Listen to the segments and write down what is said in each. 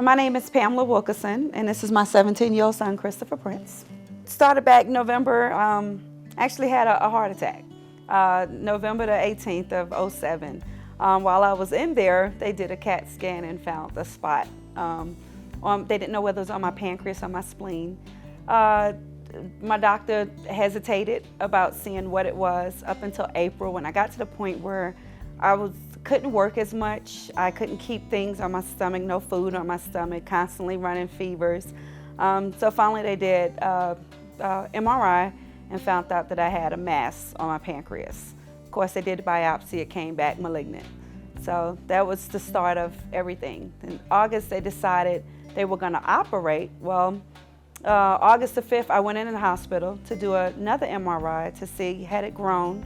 My name is Pamela Wilkerson, and this is my 17-year-old son, Christopher Prince. Started back November, actually had a heart attack, November the 18th of '07. While I was in there, they did a CAT scan and found a spot. They didn't know whether it was on my pancreas or my spleen. My doctor hesitated about seeing what it was up until April, when I got to the point where I couldn't work as much. I couldn't keep things on my stomach, no food on my stomach, constantly running fevers. So finally they did MRI and found out that I had a mass on my pancreas. Of course, they did a biopsy, it came back malignant. So that was the start of everything. In August, they decided they were gonna operate. Well, August the 5th, I went in the hospital to do another MRI to see had it grown.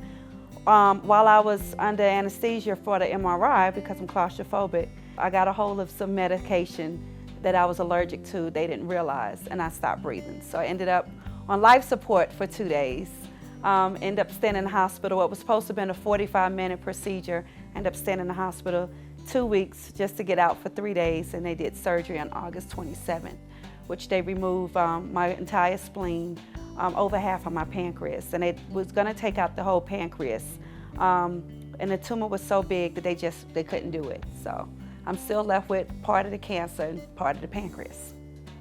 While I was under anesthesia for the MRI, because I'm claustrophobic, I got a hold of some medication that I was allergic to. They didn't realize, and I stopped breathing. So I ended up on life support for 2 days. Ended up staying in the hospital. What was supposed to have been a 45-minute procedure, ended up staying in the hospital 2 weeks just to get out for 3 days, and they did surgery on August 27th, which they removed my entire spleen, over half of my pancreas, and it was gonna take out the whole pancreas. And the tumor was so big that they couldn't do it. So I'm still left with part of the cancer and part of the pancreas.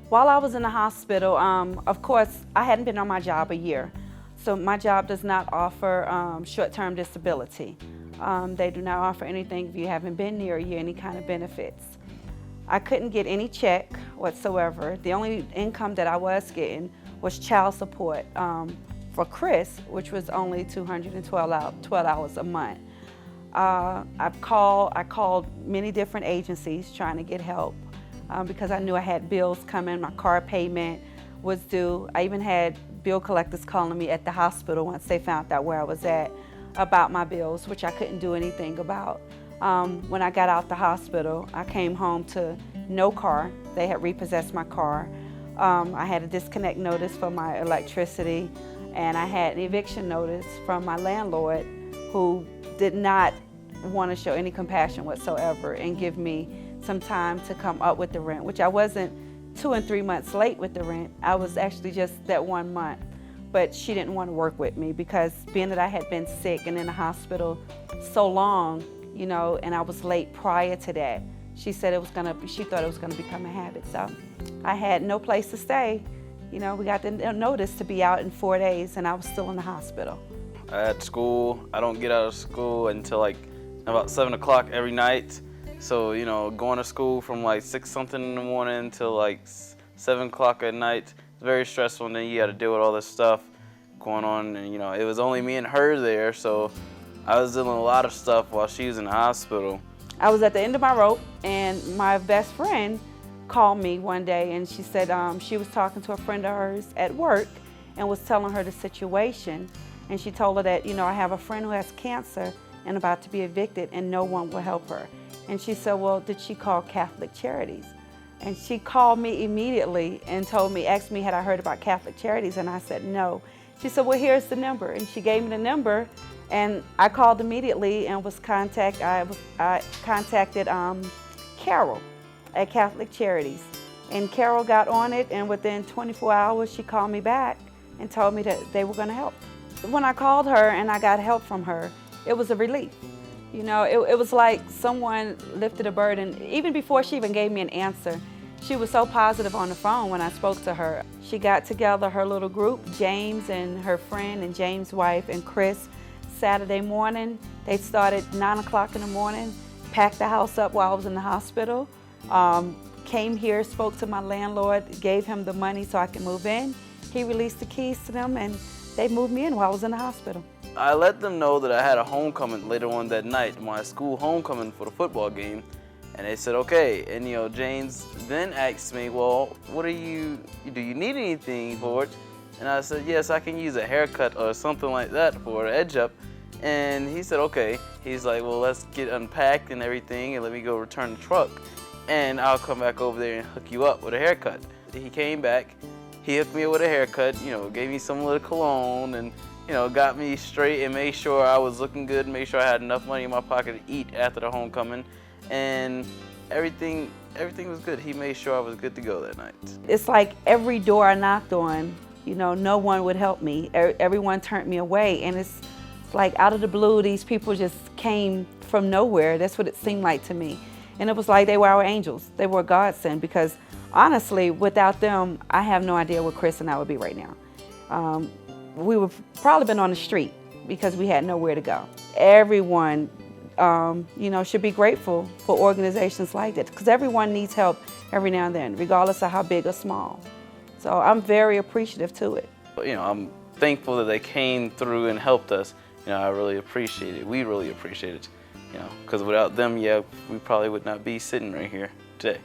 While I was in the hospital, of course, I hadn't been on my job a year. So my job does not offer short-term disability. They do not offer anything if you haven't been near a year, any kind of benefits. I couldn't get any check whatsoever. The only income that I was getting was child support for Chris, which was only $212 a month. I called many different agencies trying to get help because I knew I had bills coming. My car payment was due. I even had bill collectors calling me at the hospital once they found out where I was at about my bills, which I couldn't do anything about. When I got out the hospital, I came home to no car. They had repossessed my car. I had a disconnect notice for my electricity, and I had an eviction notice from my landlord, who did not want to show any compassion whatsoever and give me some time to come up with the rent, which I wasn't 2 and 3 months late with the rent. I was actually just that 1 month. But she didn't want to work with me because being that I had been sick and in the hospital so long, you know, and I was late prior to that, she thought it was gonna become a habit. So I had no place to stay. You know, we got the notice to be out in 4 days, and I was still in the hospital. At school, I don't get out of school until like about 7 o'clock every night. So, you know, going to school from like 6-something in the morning till like 7 o'clock at night, it's very stressful, and then you got to deal with all this stuff going on. And, you know, it was only me and her there, so I was dealing with a lot of stuff while she was in the hospital. I was at the end of my rope, and my best friend called me one day, and she said she was talking to a friend of hers at work and was telling her the situation. And she told her that, you know, I have a friend who has cancer and about to be evicted, and no one will help her. And she said, well, did she call Catholic Charities? And she called me immediately and asked me had I heard about Catholic Charities, and I said no. She said, well, here's the number, and she gave me the number, and I called immediately and I contacted Carol at Catholic Charities. And Carol got on it, and within 24 hours she called me back and told me that they were going to help. When I called her and I got help from her, it was a relief. You know, it was like someone lifted a burden. Even before she even gave me an answer, she was so positive on the phone when I spoke to her. She got together her little group, James and her friend and James' wife and Chris. Saturday morning, they started 9 o'clock in the morning, packed the house up while I was in the hospital, came here, spoke to my landlord, gave him the money so I could move in. He released the keys to them, and they moved me in while I was in the hospital. I let them know that I had a homecoming later on that night, my school homecoming for the football game, and they said okay. And you know, James then asked me, well, do you need anything for it? And I said, yes, I can use a haircut or something like that for an edge up. And he said, okay. He's like, well, let's get unpacked and everything, and let me go return the truck, and I'll come back over there and hook you up with a haircut. He came back, he hooked me up with a haircut, you know, gave me some little cologne, and you know, got me straight and made sure I was looking good, made sure I had enough money in my pocket to eat after the homecoming. And everything was good. He made sure I was good to go that night. It's like every door I knocked on, you know, no one would help me. Everyone turned me away, and it's like out of the blue, these people just came from nowhere. That's what it seemed like to me. And it was like they were our angels. They were a godsend, because honestly, without them, I have no idea where Chris and I would be right now. We would probably been on the street because we had nowhere to go. Everyone, you know, should be grateful for organizations like that, because everyone needs help every now and then, regardless of how big or small. So I'm very appreciative to it. You know, I'm thankful that they came through and helped us. You know, I really appreciate it. We really appreciate it. You know, because without them, yeah, we probably would not be sitting right here today.